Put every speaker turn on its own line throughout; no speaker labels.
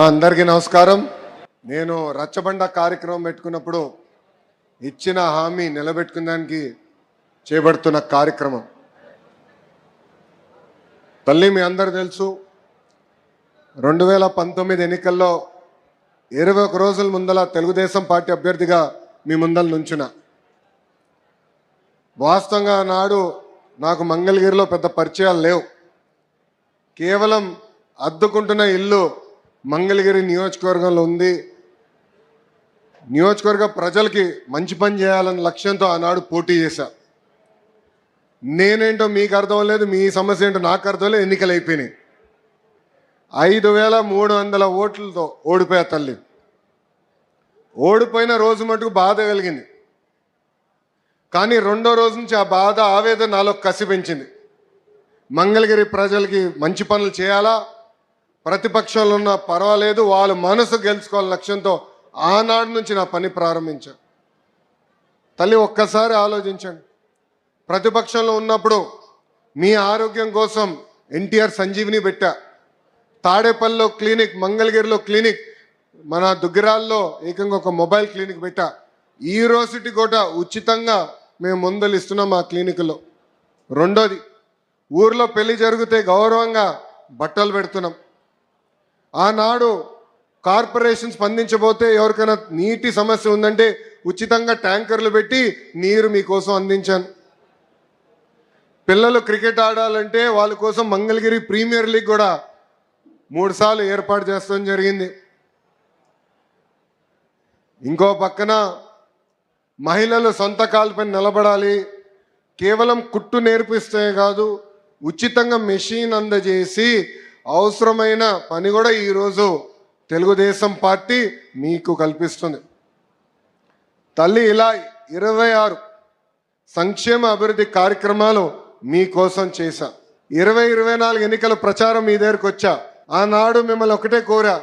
అందరికీ నమస్కారం. నేను రచ్చబండ కార్యక్రమం పెట్టుకున్నప్పుడు ఇచ్చిన హామీ నిలబెట్టుకునేదానికి చేపడుతున్న కార్యక్రమం. తల్లి మీ అందరు తెలుసు, 2019 ఎన్నికల్లో 21 రోజుల ముందల తెలుగుదేశం పార్టీ అభ్యర్థిగా మీ ముందల నుంచున. వాస్తవంగా నాడు నాకు మంగళగిరిలో పెద్ద పరిచయాలు లేవు. కేవలం అద్దుకుంటున్న ఇల్లు మంగళగిరి నియోజకవర్గంలో ఉంది. నియోజకవర్గ ప్రజలకి మంచి పని చేయాలన్న లక్ష్యంతో ఆనాడు పోటీ చేశా. నేనేంటో మీకు అర్థం లేదు, మీ సమస్య ఏంటో నాకు అర్థం లేదు. ఎన్నికలు అయిపోయినాయి. 5300 ఓట్లతో ఓడిపోయా తల్లి. ఓడిపోయిన రోజు మటుకు బాధ కలిగింది. కానీ రెండో రోజు నుంచి ఆ బాధ, ఆవేదన నాలో కసి పెంచింది. మంగళగిరి ప్రజలకి మంచి పనులు చేయాలా, ప్రతిపక్షంలో ఉన్న పర్వాలేదు, వాళ్ళ మనసు గెలుచుకోవాలని లక్ష్యంతో ఆనాడు నుంచి నా పని ప్రారంభించాను. తల్లి ఒక్కసారి ఆలోచించండి. ప్రతిపక్షంలో ఉన్నప్పుడు మీ ఆరోగ్యం కోసం ఎన్టీఆర్ సంజీవిని పెట్టా, తాడేపల్లిలో క్లినిక్, మంగళగిరిలో క్లినిక్, మన దుగ్గిరాల్లో ఏకంగా ఒక మొబైల్ క్లినిక్ పెట్టా. ఈ రోజుటి కూడా ఉచితంగా మేము మందులు ఇస్తున్నాం ఆ క్లినిక్లో. రెండోది, ఊర్లో పెళ్లి జరిగితే గౌరవంగా బట్టలు పెడుతున్నాం. ఆనాడు కార్పొరేషన్ స్పందించబోతే ఎవరికైనా నీటి సమస్య ఉందంటే ఉచితంగా ట్యాంకర్లు పెట్టి నీరు మీకోసం అందించాను. పిల్లలు క్రికెట్ ఆడాలంటే వాళ్ళ కోసం మంగళగిరి ప్రీమియర్ లీగ్ కూడా 3 సార్లు ఏర్పాటు చేస్తాం జరిగింది. ఇంకో పక్కన మహిళలు సొంత కాళ్ళపై నిలబడాలి, కేవలం కుట్టు నేర్పిస్తే కాదు, ఉచితంగా మెషిన్ అందజేసి అవసరమైన పని కూడా ఈరోజు తెలుగుదేశం పార్టీ మీకు కల్పిస్తుంది. తల్లి ఇలా 26 సంక్షేమ అభివృద్ధి కార్యక్రమాలు మీకోసం చేశా. 2024 ఎన్నికల ప్రచారం మీ దగ్గరకు వచ్చా. ఆనాడు మిమ్మల్ని ఒకటే కోరా,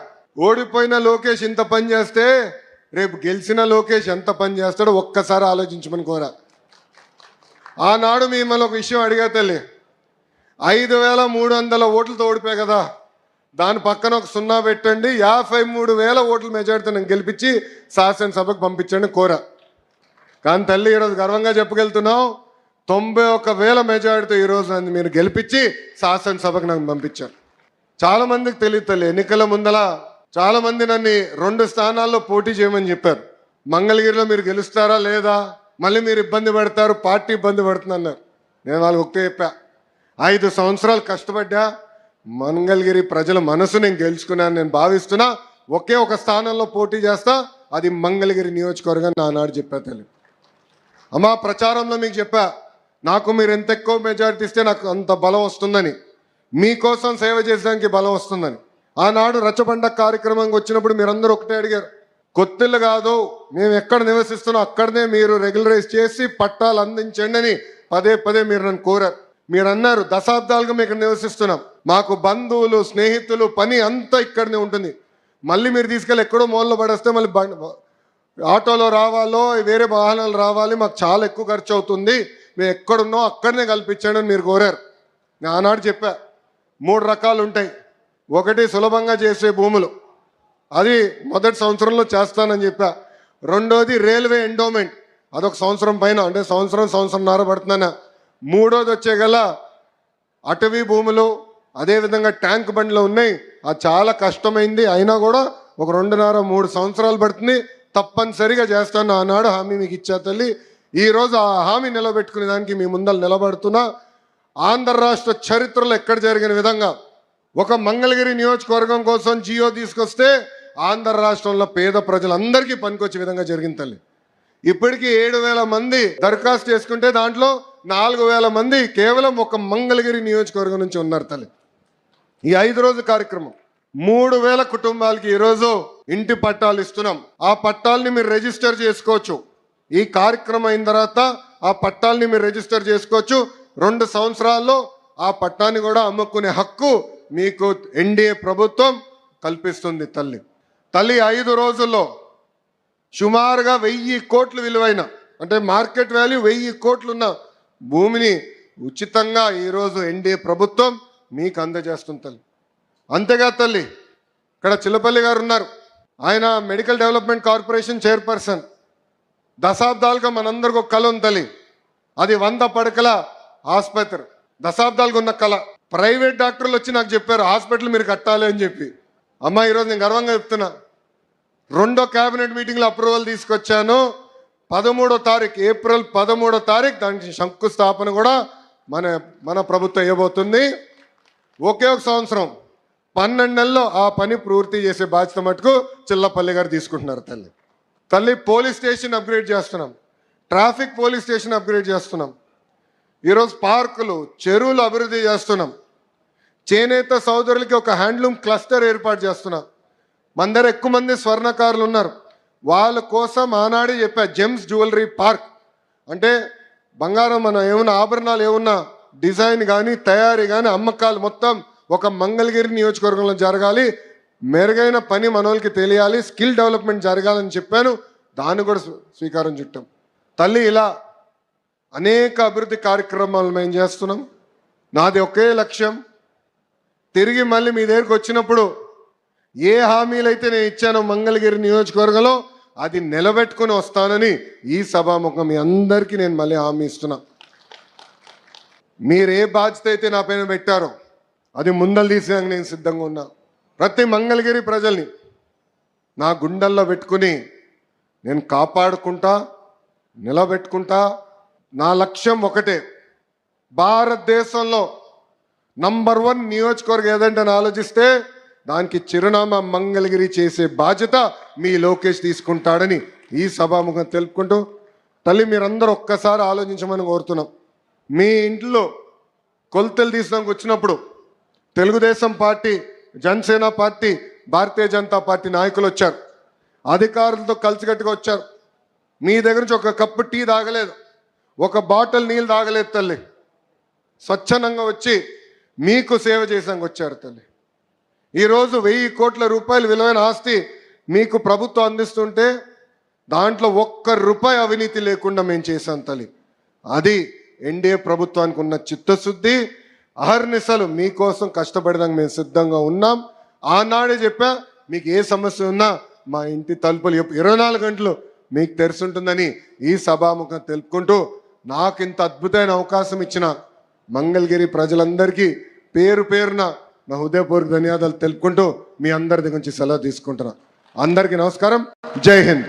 ఓడిపోయిన లోకేష్ ఇంత పని చేస్తే రేపు గెలిచిన లోకేష్ ఎంత పని చేస్తాడో ఒక్కసారి ఆలోచించమని కోరా. ఆనాడు మిమ్మల్ని ఒక విషయం అడిగా తల్లి, 5300 ఓట్లతో ఓడిపోయా కదా, దాని పక్కన ఒక 0 పెట్టండి, 53,000 ఓట్ల మెజార్టీతో నేను గెలిపించి శాసనసభకు పంపించండి కోరా. కానీ తల్లి ఈరోజు గర్వంగా చెప్పగలుగుతున్నాం, 91,000 మెజార్టీతో ఈరోజు నన్ను మీరు గెలిపించి శాసనసభకు నన్ను పంపించారు. చాలామందికి తెలియదు తల్లి, ఎన్నికల ముందల చాలామంది నన్ను 2 స్థానాల్లో పోటీ చేయమని చెప్పారు. మంగళగిరిలో మీరు గెలుస్తారా లేదా, మళ్ళీ మీరు ఇబ్బంది పడతారు, పార్టీ ఇబ్బంది పడుతుంది అన్నారు. నేను వాళ్ళకి ఒకటే చెప్పా, 5 సంవత్సరాలు కష్టపడ్డా, మంగళగిరి ప్రజల మనసు నేను గెలుచుకున్నాను నేను భావిస్తున్నా. ఒకే ఒక స్థానంలో పోటీ చేస్తా, అది మంగళగిరి నియోజకవర్గం ఆనాడు చెప్పా తల్లి. అమ్మా, ప్రచారంలో మీకు చెప్పా, నాకు మీరు ఎంత ఎక్కువ మెజారిటీ ఇస్తే నాకు అంత బలం వస్తుందని, మీకోసం సేవ చేసడానికి బలం వస్తుందని. ఆనాడు రచ్చబండ కార్యక్రమంకి వచ్చినప్పుడు మీరందరూ ఒకటే అడిగారు, కొత్తిల్లు కాదు, మేము ఎక్కడ నివసిస్తున్నాం అక్కడనే మీరు రెగ్యులరైజ్ చేసి పట్టాలు అందించండి అని పదే మీరు నన్ను కోరారు. మీరు అన్నారు, దశాబ్దాలుగా మేము ఇక్కడ నివసిస్తున్నాం, మాకు బంధువులు, స్నేహితులు, పని అంతా ఇక్కడనే ఉంటుంది, మళ్ళీ మీరు తీసుకెళ్ళి ఎక్కడో మూలలో పడేస్తే మళ్ళీ ఆటోలో రావాలో వేరే వాహనాలు రావాలి, మాకు చాలా ఎక్కువ ఖర్చు అవుతుంది, మేము ఎక్కడున్నాం అక్కడనే కల్పించండి అని మీరు కోరారు. నేను ఆనాడు చెప్పా, 3 రకాలు ఉంటాయి. ఒకటి సులభంగా చేసే భూములు, అది మొదటి సంవత్సరంలో చేస్తానని చెప్పా. రెండోది రైల్వే ఎండోమెంట్, అదొక సంవత్సరం పైన, అంటే సంవత్సరంన్నర పడుతున్నాను. మూడోది వచ్చే గల అటవీ భూములు, అదేవిధంగా ట్యాంక్ బండ్లు ఉన్నాయి, అది చాలా కష్టమైంది, అయినా కూడా ఒక 2.5-3 సంవత్సరాలు పడుతుంది, తప్పనిసరిగా చేస్తాను ఆనాడు హామీ మీకు ఇచ్చా తల్లి. ఈరోజు ఆ హామీ నిలబెట్టుకునే దానికి మీ ముందర నిలబడుతున్నా. ఆంధ్ర రాష్ట్ర చరిత్రలో ఎక్కడ జరిగిన విధంగా ఒక మంగళగిరి నియోజకవర్గం కోసం జియో తీసుకొస్తే ఆంధ్ర రాష్ట్రంలో పేద ప్రజలందరికీ పనికొచ్చే విధంగా జరిగింది తల్లి. ఇప్పటికీ 7,000 మంది దరఖాస్తు చేసుకుంటే దాంట్లో 4,000 మంది కేవలం ఒక మంగళగిరి నియోజకవర్గం నుంచి ఉన్నారు తల్లి. ఈ 5 రోజుల కార్యక్రమం 3,000 కుటుంబాలకి ఈరోజు ఇంటి పట్టాలు ఇస్తున్నాం. ఆ పట్టాలని మీరు రిజిస్టర్ చేసుకోవచ్చు. ఈ కార్యక్రమం అయిన తర్వాత ఆ పట్టాలని మీరు రిజిస్టర్ చేసుకోవచ్చు. 2 సంవత్సరాల్లో ఆ పట్టాన్ని కూడా అమ్ముకునే హక్కు మీకు ఎన్డీఏ ప్రభుత్వం కల్పిస్తుంది తల్లి. 5 రోజుల్లో సుమారుగా 1,000 కోట్ల విలువైన, అంటే మార్కెట్ వాల్యూ 1,000 కోట్లున్న భూమిని ఉచితంగా ఈరోజు ఎన్డీఏ ప్రభుత్వం మీకు అందజేస్తుంది తల్లి. అంతేగా తల్లి, ఇక్కడ చిల్లపల్లి గారు ఉన్నారు, ఆయన మెడికల్ డెవలప్మెంట్ కార్పొరేషన్ చైర్పర్సన్. దశాబ్దాలుగా మనందరికి ఒక కళ ఉంది తల్లి, అది 100 పడకల ఆసుపత్రి. దశాబ్దాలుగా ఉన్న కళ. ప్రైవేట్ డాక్టర్లు వచ్చి నాకు చెప్పారు హాస్పిటల్ మీరు కట్టాలి అని చెప్పి. అమ్మా ఈరోజు నేను గర్వంగా చెప్తున్నా, 2వ క్యాబినెట్ మీటింగ్లో అప్రూవల్ తీసుకొచ్చాను. 13వ తారీఖు, ఏప్రిల్ 13వ తారీఖు దానికి శంకుస్థాపన కూడా మన ప్రభుత్వం ఇవ్వబోతుంది. ఒకే ఒక సంవత్సరం 12 నెలల్లో ఆ పని పూర్తి చేసే బాధ్యత మటుకు చిల్లపల్లి గారు తీసుకుంటున్నారు. తల్లి పోలీస్ స్టేషన్ అప్గ్రేడ్ చేస్తున్నాం, ట్రాఫిక్ పోలీస్ స్టేషన్ అప్గ్రేడ్ చేస్తున్నాం. ఈరోజు పార్కులు, చెరువులు అభివృద్ధి చేస్తున్నాం. చేనేత సోదరులకి ఒక హ్యాండ్లూమ్ క్లస్టర్ ఏర్పాటు చేస్తున్నాం. మన దగ్గర ఎక్కువ మంది స్వర్ణకారులు ఉన్నారు, వాళ్ళ కోసం ఆనాడే చెప్పా జెమ్స్ జ్యువెలరీ పార్క్. అంటే బంగారం మన ఏమన్నా ఆభరణాలు ఏమన్నా డిజైన్ కానీ తయారీ కానీ అమ్మకాలు మొత్తం ఒక మంగళగిరి నియోజకవర్గంలో జరగాలి. మెరుగైన పని మనోళ్ళకి తెలియాలి, స్కిల్ డెవలప్మెంట్ జరగాలని చెప్పాను. దాన్ని కూడా స్వీకారం చుట్టాం. తల్లి ఇలా అనేక అభివృద్ధి కార్యక్రమాలు మేము చేస్తున్నాం. నాది ఒకే లక్ష్యం, తిరిగి మళ్ళీ మీ దగ్గరికి వచ్చినప్పుడు ఏ హామీలైతే నేను ఇచ్చానో మంగళగిరి నియోజకవర్గంలో అది నిలబెట్టుకుని వస్తానని ఈ సభాముఖం మీ అందరికీ నేను మళ్ళీ హామీ ఇస్తున్నా. మీరు ఏ బాధ్యత అయితే నా పైన పెట్టారో అది ముందలు తీసేందుకు నేను సిద్ధంగా ఉన్నా. ప్రతి మంగళగిరి ప్రజల్ని నా గుండెల్లో పెట్టుకుని నేను కాపాడుకుంటా, నిలబెట్టుకుంటా. నా లక్ష్యం ఒకటే, భారతదేశంలో నంబర్ 1 నియోజకవర్గం ఏదంటే ఆలోచిస్తే దానికి చిరునామా మంగళగిరి చేసే బాధ్యత మీ లోకేష్ తీసుకుంటాడని ఈ సభాముఖం తెలుపుకుంటూ, తల్లి మీరందరూ ఒక్కసారి ఆలోచించమని కోరుతున్నాం. మీ ఇంట్లో కొలతలు తీసినాక వచ్చినప్పుడు Telugu Desam party, Janasena party, Bharatiya Janata party నాయకులు వచ్చారు, అధికారులతో కలిసికట్టుగా వచ్చారు. మీ దగ్గర నుంచి ఒక కప్పు టీ తాగలేదు, ఒక బాటిల్ నీళ్ళు తాగలేదు తల్లి. స్వచ్ఛందంగా వచ్చి మీకు సేవ చేసాక వచ్చారు తల్లి. ఈరోజు 1000 కోట్ల రూపాయలు విలువైన ఆస్తి మీకు ప్రభుత్వం అందిస్తుంటే దాంట్లో ₹1 అవినీతి లేకుండా మేము చేశాం తల్లి. అది ఎన్డీఏ ప్రభుత్వానికి ఉన్న చిత్తశుద్ధి. అహర్నిశలు మీకోసం కష్టపడడానికి మేము సిద్ధంగా ఉన్నాం. ఆనాడే చెప్పా, మీకు ఏ సమస్య ఉన్నా మా ఇంటి తలుపులు 24 గంటలు మీకు తెరుచుంటుందని ఈ సభాముఖం తెలుపుకుంటూ, నాకు ఇంత అద్భుతమైన అవకాశం ఇచ్చిన మంగళగిరి ప్రజలందరికీ పేరు పేరున నా హృదయపూర్వక ధన్యవాదాలు తెలుపుకుంటూ మీ అందరి దగ్గర నుంచి సెలవు తీసుకుంటున్నా. అందరికీ నమస్కారం. జై హింద్.